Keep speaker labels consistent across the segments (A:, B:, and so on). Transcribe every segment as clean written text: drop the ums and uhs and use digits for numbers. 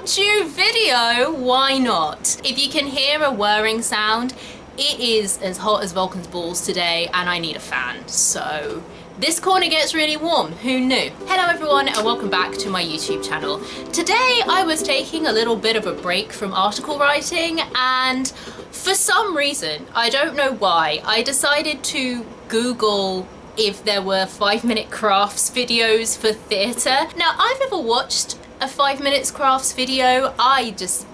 A: impromptu video, why not? If you can hear a whirring sound, it is as hot as Vulcan's balls today and I need a fan, so this corner gets really warm, who knew? Hello everyone and welcome back to my YouTube channel. Today I was taking a little bit of a break from article writing and for some reason, I don't know why, I decided to Google if there were 5-minute crafts videos for theatre. Now I've never watched a 5 minutes crafts video, I just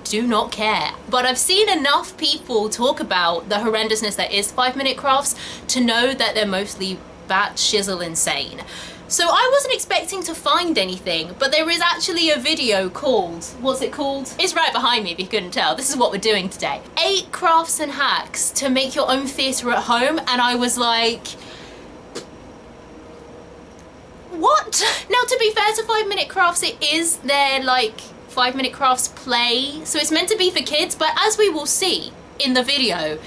A: do not care. But I've seen enough people talk about the horrendousness that is 5-minute crafts to know that they're mostly bat shizzle insane. So I wasn't expecting to find anything, but there is actually a video called, what's it called? It's right behind me if you couldn't tell. This is what we're doing today. 8 crafts and hacks to make your own theatre at home, and I was like, what? Now to be fair to 5-minute crafts, it is their like 5-minute crafts play, so it's meant to be for kids, but as we will see in the video,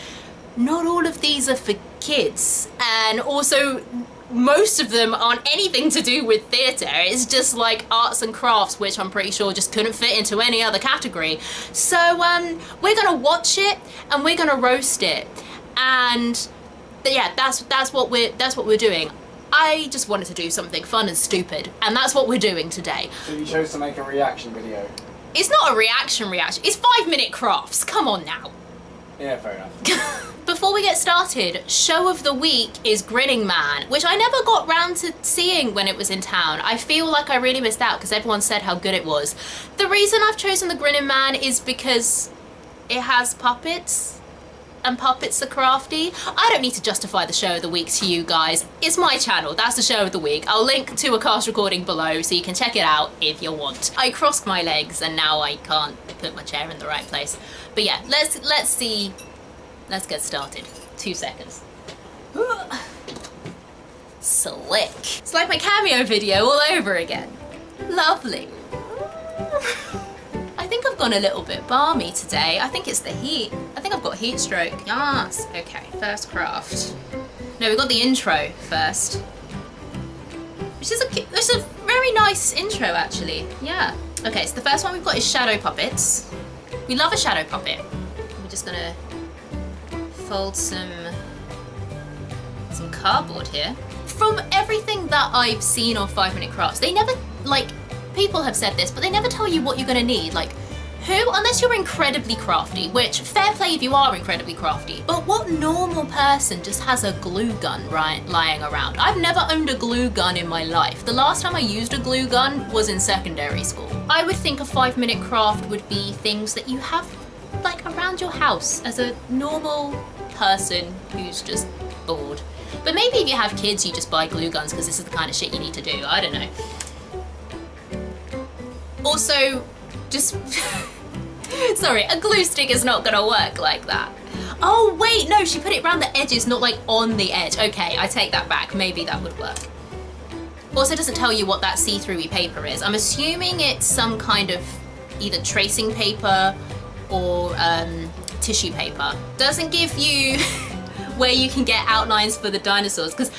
A: not all of these are for kids, and also most of them aren't anything to do with theatre. It's just like arts and crafts, which I'm pretty sure just couldn't fit into any other category. So we're gonna watch it and we're gonna roast it, and yeah, that's what we're doing. I just wanted to do something fun and stupid, and that's what we're doing today.
B: So you chose to make a reaction video?
A: It's not a reaction, it's 5-minute crafts, come on now.
B: Yeah, fair enough.
A: Before we get started, show of the week is Grinning Man, which I never got round to seeing when it was in town. I feel like I really missed out because everyone said how good it was. The reason I've chosen the Grinning Man is because it has puppets, and puppets are crafty. I don't need to justify the show of the week to you guys. It's my channel, that's the show of the week. I'll link to a cast recording below so you can check it out if you want. I crossed my legs and now I can't put my chair in the right place. But yeah, let's see. Let's get started. 2 seconds. Slick. It's like my cameo video all over again. Lovely. I think I've gone a little bit balmy today. I think it's the heat. I think I've got heat stroke. Yes. Okay, first craft. No, we got the intro first. Which is a very nice intro actually. Yeah. Okay, so the first one we've got is shadow puppets. We love a shadow puppet. We're just gonna fold some cardboard here. From everything that I've seen on 5-minute crafts, they never, like, people have said this, but they never tell you what you're gonna need. Like, unless you're incredibly crafty, which fair play if you are incredibly crafty, but what normal person just has a glue gun lying around? I've never owned a glue gun in my life. The last time I used a glue gun was in secondary school. I would think a 5-minute craft would be things that you have like around your house as a normal person who's just bored. But maybe if you have kids, you just buy glue guns because this is the kind of shit you need to do. I don't know. Also, just sorry, a glue stick is not gonna work like that. Oh wait, no, she put it around the edges, not like on the edge. Okay, I take that back. Maybe that would work. Also, it doesn't tell you what that see-through-y paper is. I'm assuming it's some kind of either tracing paper or tissue paper. Doesn't give you where you can get outlines for the dinosaurs, because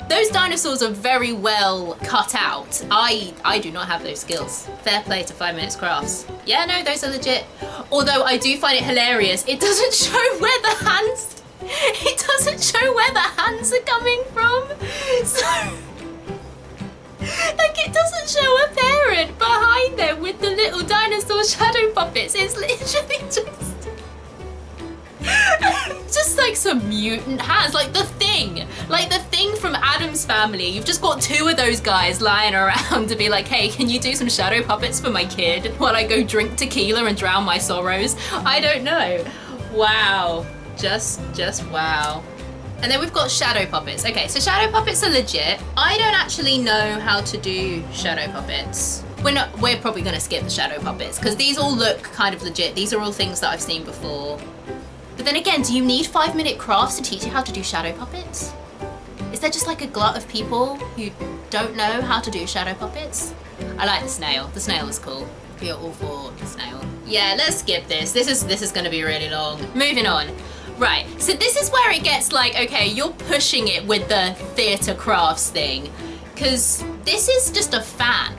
A: those dinosaurs are very well cut out. I do not have those skills. Fair play to 5 minutes crafts. Yeah, no, those are legit. Although I do find it hilarious, it doesn't show where the hands, are coming from. So, like, it doesn't show a parent behind them with the little dinosaur shadow puppets. It's literally just like some mutant hands, like the thing from Addams Family. You've just got 2 of those guys lying around to be like, hey, can you do some shadow puppets for my kid while I go drink tequila and drown my sorrows? I don't know. Wow, just wow. And then we've got shadow puppets. Okay, so shadow puppets are legit. I don't actually know how to do shadow puppets. We're probably gonna skip the shadow puppets because these all look kind of legit. These are all things that I've seen before. But then again, do you need 5-minute crafts to teach you how to do shadow puppets? Is there just like a glut of people who don't know how to do shadow puppets? I like the snail. The snail is cool. We are all for the snail. Yeah, let's skip this. This is gonna be really long. Moving on. Right, so this is where it gets like, okay, you're pushing it with the theatre crafts thing, because this is just a fan.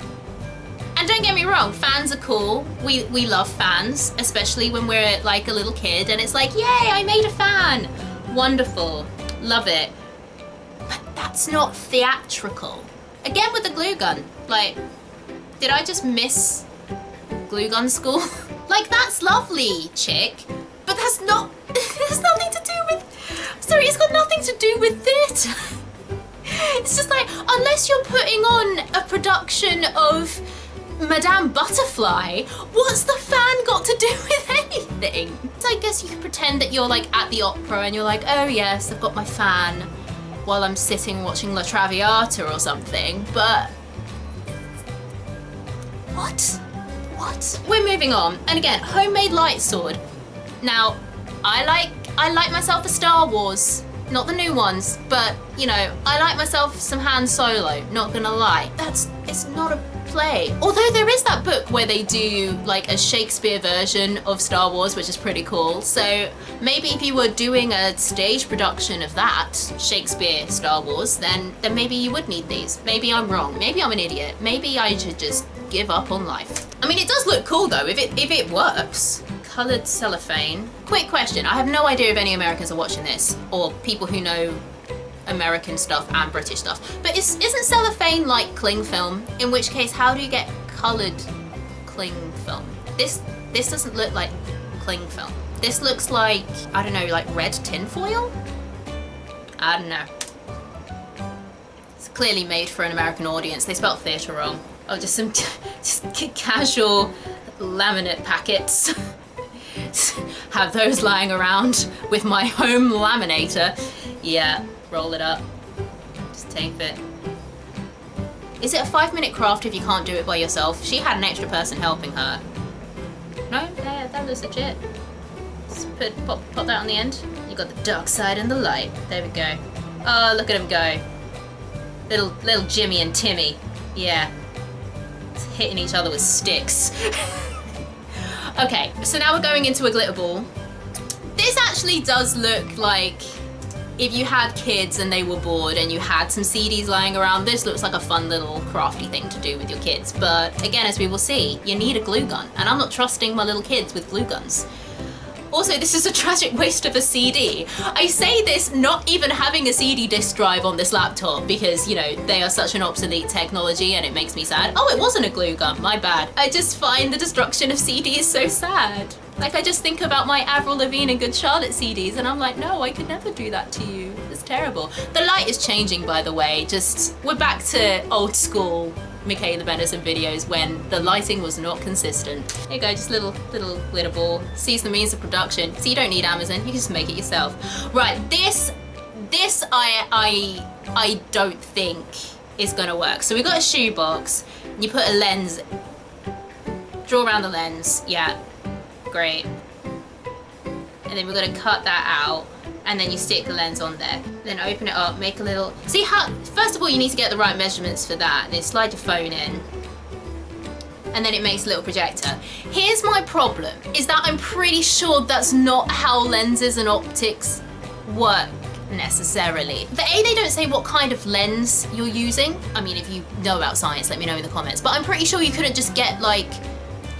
A: And don't get me wrong, fans are cool. We love fans, especially when we're like a little kid and it's like, yay, I made a fan. Wonderful, love it. But that's not theatrical. Again with the glue gun, like, did I just miss glue gun school? Like, that's lovely, chick, but that's not, there's nothing to do with, sorry, it's got nothing to do with theatre. It's just like, unless you're putting on a production of Madame Butterfly, what's the fan got to do with anything? So I guess you could pretend that you're like at the opera and you're like, oh yes, I've got my fan while I'm sitting watching La Traviata or something, but what? We're moving on. And again, homemade light sword. Now, I like myself a Star Wars, not the new ones, but you know, I like myself some Han Solo, not gonna lie. It's not a play. Although there is that book where they do like a Shakespeare version of Star Wars, which is pretty cool. So maybe if you were doing a stage production of that, Shakespeare Star Wars, then maybe you would need these. Maybe I'm wrong. Maybe I'm an idiot. Maybe I should just give up on life. I mean, it does look cool though, if it works. Coloured cellophane. Quick question, I have no idea if any Americans are watching this, or people who know American stuff and British stuff, but isn't cellophane like cling film? In which case, how do you get coloured cling film? This doesn't look like cling film. This looks like, I don't know, like red tinfoil? I don't know. It's clearly made for an American audience. They spelled theatre wrong. Oh, just some just casual laminate packets. Have those lying around with my home laminator. Yeah, roll it up. Just tape it. Is it a 5-minute craft if you can't do it by yourself? She had an extra person helping her. No? Yeah, that looks legit. Just pop that on the end. You got the dark side and the light. There we go. Oh, look at them go. Little Jimmy and Timmy. Yeah. It's hitting each other with sticks. Okay, so now we're going into a glitter ball. This actually does look like if you had kids and they were bored and you had some CDs lying around, this looks like a fun little crafty thing to do with your kids. But again, as we will see, you need a glue gun, and I'm not trusting my little kids with glue guns. Also, this is a tragic waste of a CD. I say this not even having a CD disc drive on this laptop because, you know, they are such an obsolete technology and it makes me sad. Oh, it wasn't a glue gun, my bad. I just find the destruction of CDs so sad. Like, I just think about my Avril Lavigne and Good Charlotte CDs and I'm like, no, I could never do that to you. It's terrible. The light is changing, by the way. Just, we're back to old school Michaela Bennison videos when the lighting was not consistent. There you go, just little glitter ball. Sees the means of production. So you don't need Amazon, you can just make it yourself. Right, this I don't think is gonna work. So we got a shoebox, you put a lens, draw around the lens, yeah, great. And then we're gonna cut that out. And then you stick the lens on there. Then open it up, make a little... See how... First of all, you need to get the right measurements for that. Then slide your phone in. And then it makes a little projector. Here's my problem, is that I'm pretty sure that's not how lenses and optics work necessarily. For A, they don't say what kind of lens you're using. I mean, if you know about science, let me know in the comments. But I'm pretty sure you couldn't just get like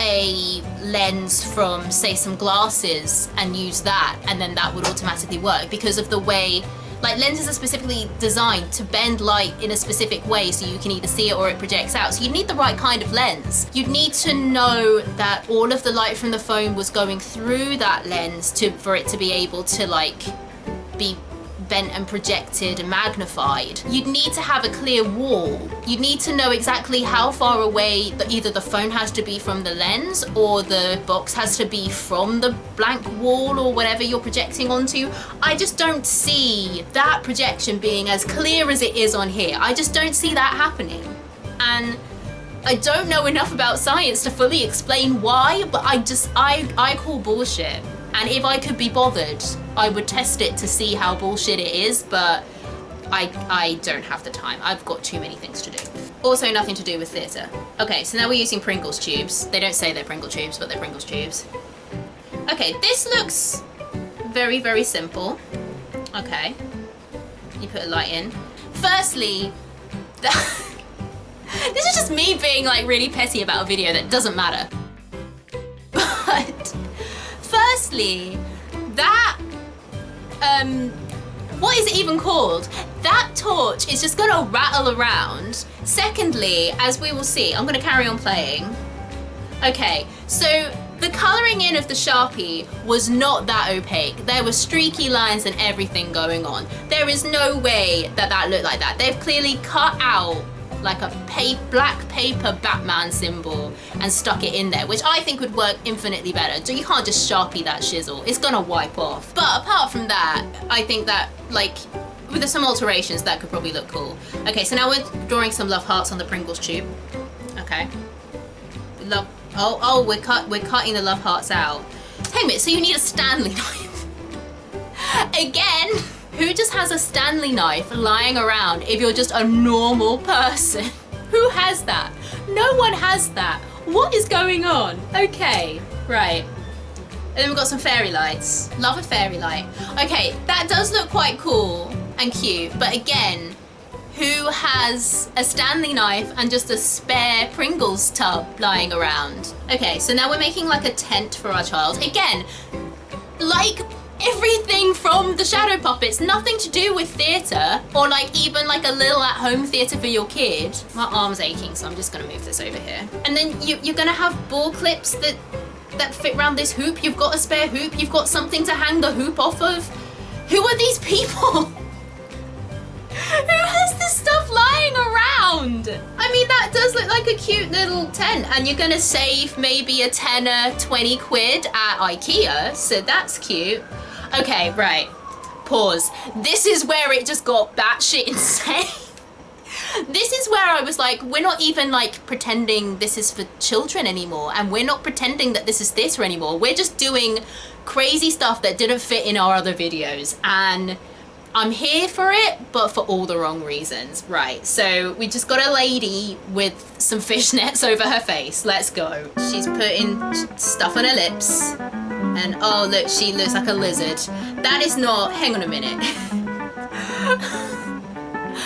A: a lens from, say, some glasses and use that, and then that would automatically work because of the way, like, lenses are specifically designed to bend light in a specific way so you can either see it or it projects out. So you need the right kind of lens. You'd need to know that all of the light from the phone was going through that lens for it to be able to, like, be bent and projected and magnified. You'd need to have a clear wall. You'd need to know exactly how far away either the phone has to be from the lens or the box has to be from the blank wall or whatever you're projecting onto. I just don't see that projection being as clear as it is on here. I just don't see that happening. And I don't know enough about science to fully explain why, but I call bullshit. And if I could be bothered, I would test it to see how bullshit it is, but I don't have the time. I've got too many things to do. Also, nothing to do with theatre. Okay, so now we're using Pringles tubes. They don't say they're Pringle tubes, but they're Pringles tubes. Okay, this looks very, very simple. Okay, you put a light in. Firstly, This is just me being like really petty about a video that doesn't matter. But firstly, that what is it even called? That torch is just gonna rattle around. Secondly, as we will see, I'm gonna carry on playing. Okay, so the colouring in of the Sharpie was not that opaque. There were streaky lines and everything going on. There is no way that that looked like that. They've clearly cut out like a black paper Batman symbol and stuck it in there, which I think would work infinitely better. So you can't just Sharpie that shizzle. It's gonna wipe off. But apart from that, I think that like with some alterations that could probably look cool. Okay, so now we're drawing some love hearts on the Pringles tube. Okay. We're cutting the love hearts out. Hang on a minute, so you need a Stanley knife. Again, who just has a Stanley knife lying around if you're just a normal person? Who has that? No one has that. What is going on? Okay, right. And then we've got some fairy lights. Love a fairy light. Okay, that does look quite cool and cute, but again, who has a Stanley knife and just a spare Pringles tub lying around? Okay, so now we're making like a tent for our child. Again, like everything from the Shadow Puppets, nothing to do with theatre or like even like a little at-home theatre for your kid. My arm's aching, so I'm just gonna move this over here. And then you're gonna have ball clips that fit around this hoop. You've got a spare hoop. You've got something to hang the hoop off of. Who are these people? Who has this stuff lying around? I mean, that does look like a cute little tent, and you're gonna save maybe a tenner, 20 quid at IKEA, so that's cute. Okay, right, pause. This is where it just got batshit insane. This is where I was like, we're not even like pretending this is for children anymore, and we're not pretending that this is theatre anymore. We're just doing crazy stuff that didn't fit in our other videos, and I'm here for it, but for all the wrong reasons. Right, so we just got a lady with some fishnets over her face. Let's go. She's putting stuff on her lips. And oh look, she looks like a lizard. That is not, hang on a minute.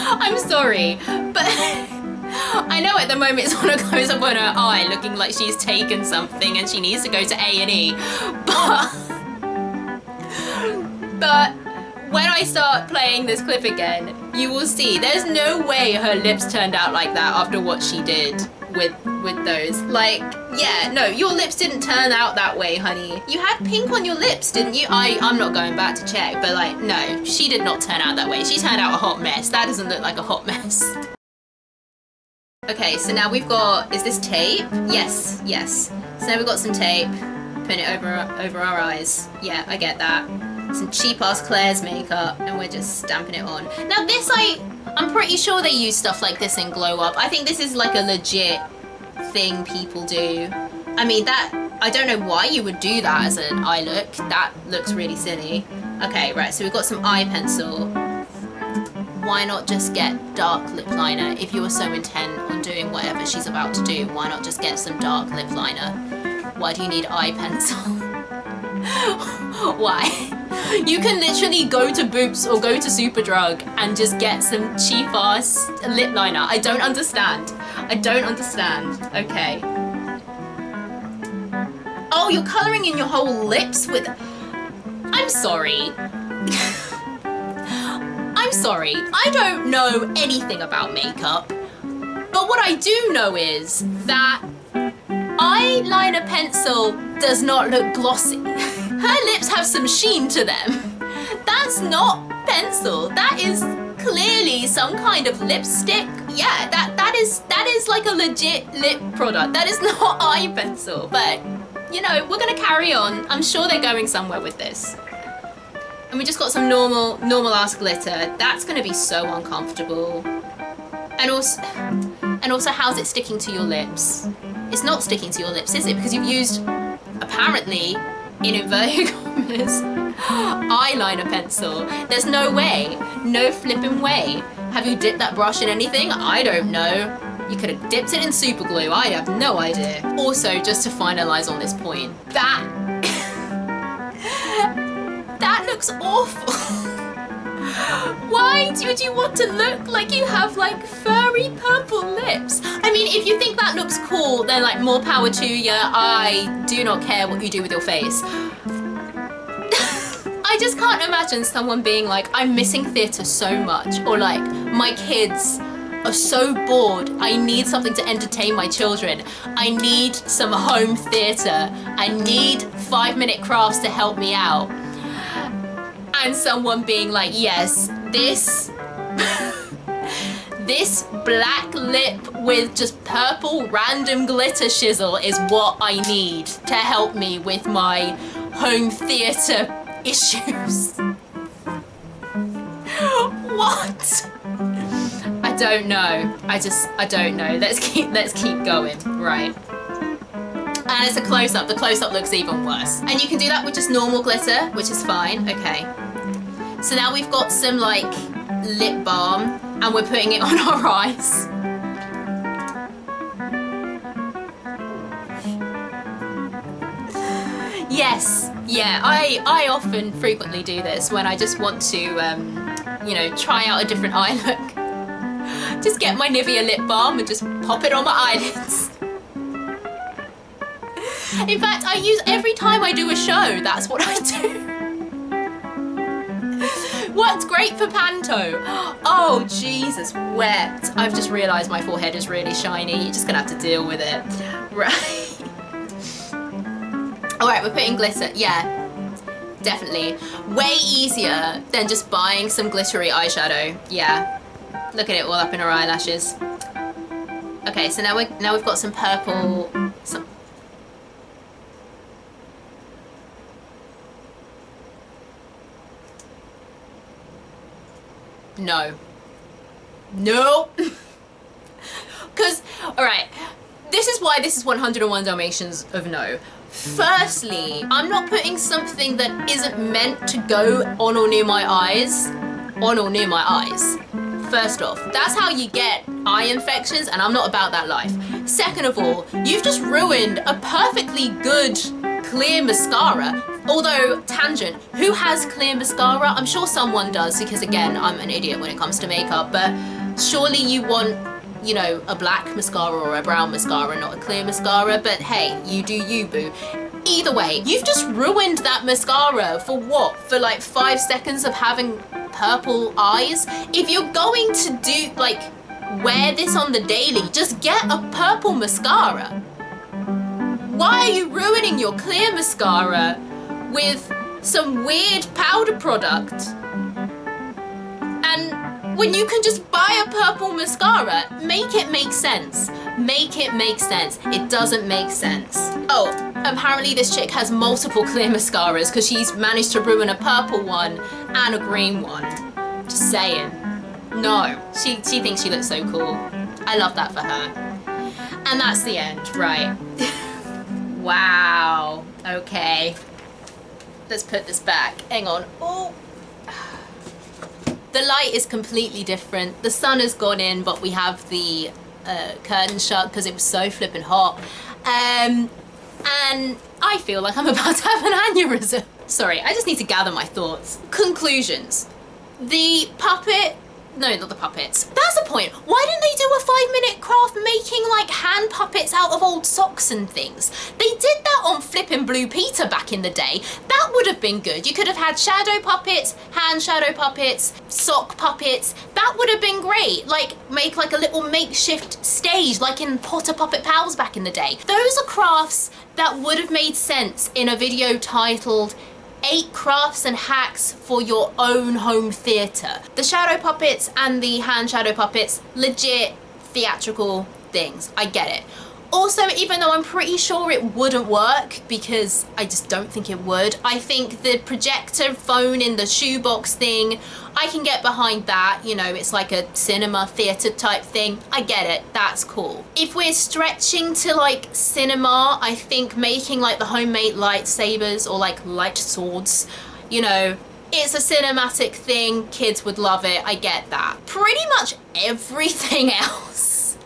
A: I'm sorry, but I know at the moment it's one of goes up on her eye looking like she's taken something and she needs to go to A&E. But when I start playing this clip again, you will see there's no way her lips turned out like that after what she did with those. Like, yeah, no, your lips didn't turn out that way, honey. You had pink on your lips, didn't you? I'm not going back to check, but like, no, she did not turn out that way. She turned out a hot mess. That doesn't look like a hot mess. Okay, so now we've got, is this tape? Yes. So now we've got some tape, putting it over our eyes. Yeah, I get that. Some cheap ass Claire's makeup, and we're just stamping it on. Now this, I'm pretty sure they use stuff like this in Glow Up. I think this is like a legit thing people do. I mean, I don't know why you would do that as an eye look. That looks really silly. Okay, right, so we've got some eye pencil. Why not just get dark lip liner? If you were so intent on doing whatever she's about to do, why not just get some dark lip liner? Why do you need eye pencil? Why? You can literally go to Boots or go to Superdrug and just get some cheap ass lip liner. I don't understand. Okay. Oh, you're colouring in your whole lips with... I'm sorry. I'm sorry. I don't know anything about makeup. But what I do know is that eyeliner pencil does not look glossy. Her lips have some sheen to them. That's not pencil. That is clearly some kind of lipstick. Yeah, that is like a legit lip product. That is not eye pencil. But, you know, we're gonna carry on. I'm sure they're going somewhere with this. And we just got some normal ass glitter. That's gonna be so uncomfortable. And also how's it sticking to your lips? It's not sticking to your lips, is it? Because you've used, apparently, in inverted commas, eyeliner pencil. There's no way, no flipping way. Have you dipped that brush in anything? I don't know. You could have dipped it in super glue. I have no idea. Also, just to finalize on this point, that looks awful. Why would you want to look like you have like furry purple lips? I mean, if you think that looks cool, then like more power to you. I do not care what you do with your face. I just can't imagine someone being like, I'm missing theatre so much, or like, my kids are so bored, I need something to entertain my children. I need some home theatre. I need 5-minute crafts to help me out. And someone being like, yes, this this black lip with just purple random glitter shizzle is what I need to help me with my home theatre issues. What? I don't know. I don't know. Let's keep going. Right. And it's a close-up. The close-up looks even worse. And you can do that with just normal glitter, which is fine. Okay. So now we've got some like lip balm and we're putting it on our eyes. Yes. Yeah, I often frequently do this when I just want to you know, try out a different eye look. Just get my Nivea lip balm and just pop it on my eyelids. In fact, I use every time I do a show, that's what I do. What's great for Panto? Oh, Jesus, wet. I've just realised my forehead is really shiny. You're just gonna have to deal with it. Right. Alright, we're putting glitter. Yeah, definitely. Way easier than just buying some glittery eyeshadow. Yeah. Look at it all up in our eyelashes. Okay, so now we've got some purple. No. Nope. Because, alright, this is why this is 101 Dalmatians of no. Firstly, I'm not putting something that isn't meant to go on or near my eyes. On or near my eyes. First off, that's how you get eye infections, and I'm not about that life. Second of all, you've just ruined a perfectly good clear mascara. Although, tangent, who has clear mascara? I'm sure someone does, because again, I'm an idiot when it comes to makeup, but surely you want, you know, a black mascara or a brown mascara, not a clear mascara, but hey, you do you, boo. Either way, you've just ruined that mascara for what? For like 5 seconds of having purple eyes? If you're going to do, like, wear this on the daily, just get a purple mascara. Why are you ruining your clear mascara with some weird powder product? And when you can just buy a purple mascara, make it make sense. Make it make sense. It doesn't make sense. Oh, apparently this chick has multiple clear mascaras because she's managed to ruin a purple one and a green one. Just saying. No, she thinks she looks so cool. I love that for her. And that's the end, right? Wow. Okay. Let's put this back. Hang on. Oh. The light is completely different. The sun has gone in, but we have the curtain shut because it was so flippin' hot. And I feel like I'm about to have an aneurysm. Sorry, I just need to gather my thoughts. Conclusions. The puppet, no, not the puppets. That's the point. Why didn't they do a 5-minute craft making like hand puppets out of old socks and things? They did that on flippin' Blue Peter back in the day. That would have been good. You could have had shadow puppets, hand shadow puppets, sock puppets. That would have been great. Like, make like a little makeshift stage like in Potter Puppet Pals back in the day. Those are crafts that would have made sense in a video titled 8 crafts and hacks for your own home theatre. The shadow puppets and the hand shadow puppets, legit theatrical things. I get it. Also, even though I'm pretty sure it wouldn't work, because I just don't think it would, I think the projector phone in the shoebox thing, I can get behind that. You know, it's like a cinema theatre type thing. I get it, that's cool. If we're stretching to like cinema, I think making like the homemade lightsabers or like light swords, you know, it's a cinematic thing, kids would love it, I get that. Pretty much everything else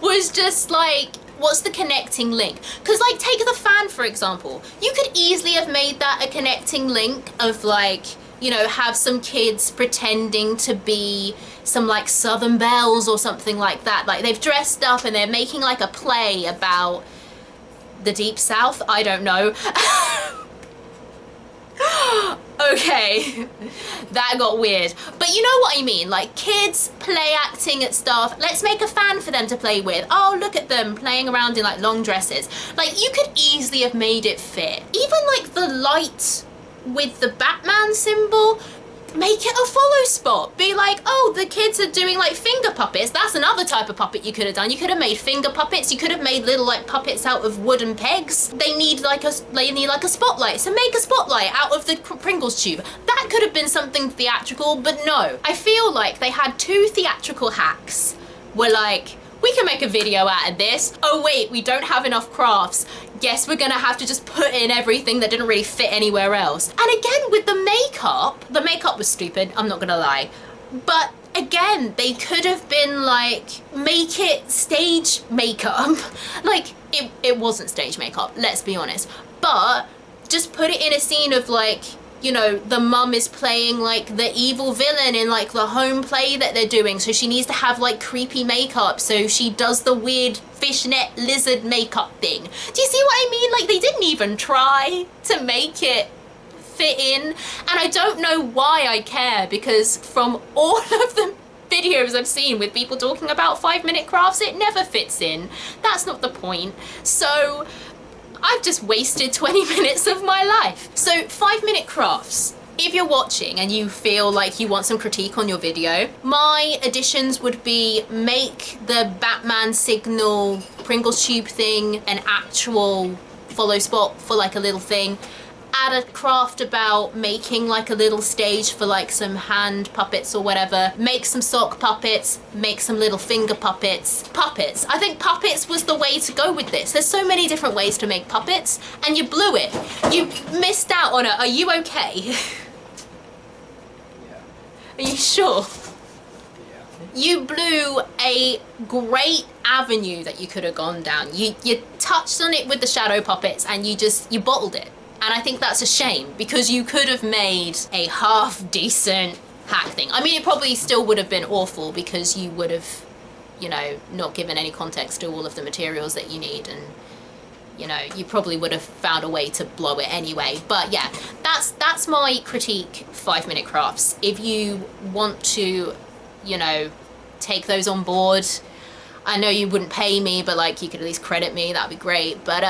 A: was just like, what's the connecting link? Because like, take the fan for example. You could easily have made that a connecting link of like you know, have some kids pretending to be some like Southern Belles or something like that. Like they've dressed up and they're making like a play about the Deep South. I don't know. Okay, that got weird. But you know what I mean, like kids play acting at stuff. Let's make a fan for them to play with. Oh, look at them playing around in like long dresses. Like you could easily have made it fit. Even like the light with the Batman symbol, make it a follow spot. Be like, oh, the kids are doing like finger puppets. That's another type of puppet you could have done. You could have made finger puppets. You could have made little like puppets out of wooden pegs. They need like a spotlight. So make a spotlight out of the Pringles tube. That could have been something theatrical, but no. I feel like they had two theatrical hacks. We're like, we can make a video out of this. Oh wait, we don't have enough crafts. Guess we're gonna have to just put in everything that didn't really fit anywhere else. And again, with the makeup was stupid, I'm not gonna lie. But again, they could have been like, make it stage makeup. Like, it wasn't stage makeup, let's be honest. But just put it in a scene of like, you know, the mum is playing like the evil villain in like the home play that they're doing, so she needs to have like creepy makeup, so she does the weird fishnet lizard makeup thing. Do you see what I mean? Like they didn't even try to make it fit in, and I don't know why I care, because from all of the videos I've seen with people talking about 5-minute crafts, it never fits in. That's not the point. So I've just wasted 20 minutes of my life. So 5-minute crafts. If you're watching and you feel like you want some critique on your video, my additions would be make the Batman signal Pringles tube thing an actual follow spot for like a little thing. Add a craft about making like a little stage for like some hand puppets or whatever. Make some sock puppets, make some little finger puppets. Puppets. I think puppets was the way to go with this. There's so many different ways to make puppets, and you blew it. You missed out on it. Are you okay?
B: Yeah.
A: Are you sure?
B: Yeah.
A: You blew a great avenue that you could have gone down. You touched on it with the shadow puppets and you bottled it. And I think that's a shame, because you could have made a half decent hack thing. I mean, it probably still would have been awful, because you would have, you know, not given any context to all of the materials that you need, and, you know, you probably would have found a way to blow it anyway. But yeah, that's my critique 5-minute crafts. If you want to, you know, take those on board, I know you wouldn't pay me, but like you could at least credit me, that'd be great. But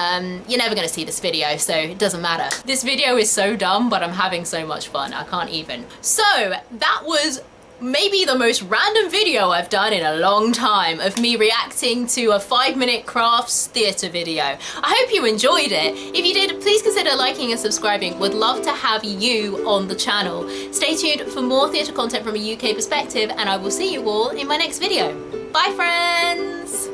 A: you're never gonna see this video, so it doesn't matter. This video is so dumb, but I'm having so much fun, I can't even. So that was maybe the most random video I've done in a long time, of me reacting to a 5-minute crafts theatre video. I hope you enjoyed it. If you did, please consider liking and subscribing. Would love to have you on the channel. Stay tuned for more theatre content from a UK perspective, and I will see you all in my next video. Bye friends!